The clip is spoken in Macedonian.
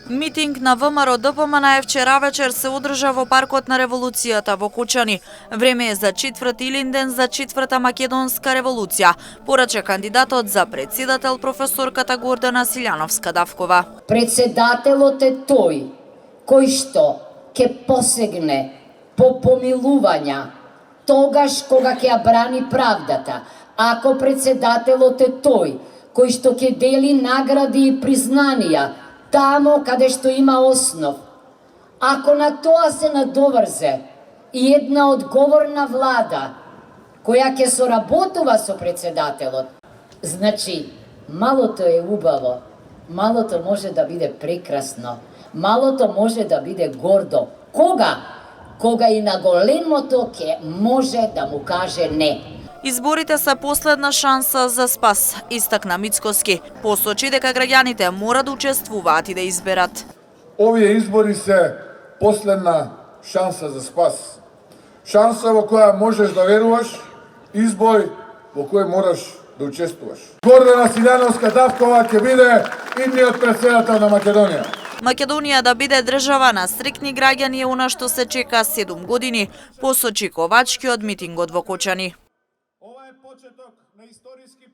Митинг на ВМРО ДПМН вчера вечер се одржа во паркот на револуцијата во Кучани. Време е за четврт Илинден за четврта македонска револуција, порача кандидатот за председател професорката Гордана Силјановска-Давкова. Председателот е тој кој што ќе посегне по помилувања тогаш кога ќе ја брани правдата. Ако председателот е тој кој што ќе дели награди и признанија тамо каде што има основ. Ако на тоа се надоврзе и една одговорна влада која ќе соработува со председателот, значи малото е убаво, малото може да биде прекрасно, малото може да биде гордо. Кога? Кога и на големото ќе може да му каже не. Изборите се последна шанса за спас, истакна Мицкоски. Посочи дека граѓаните мора да учествуваат и да изберат. Овие избори се последна шанса за спас. Шанса во која можеш да веруваш, избор во кој мораш да учествуваш. Гордана Силјановска-Давкова ќе биде идниот председател на Македонија. Македонија да биде држава на стрикни граѓани е она што се чека 7 години, посочи Ковачки од митингот во Кочани. Ова е почеток на историски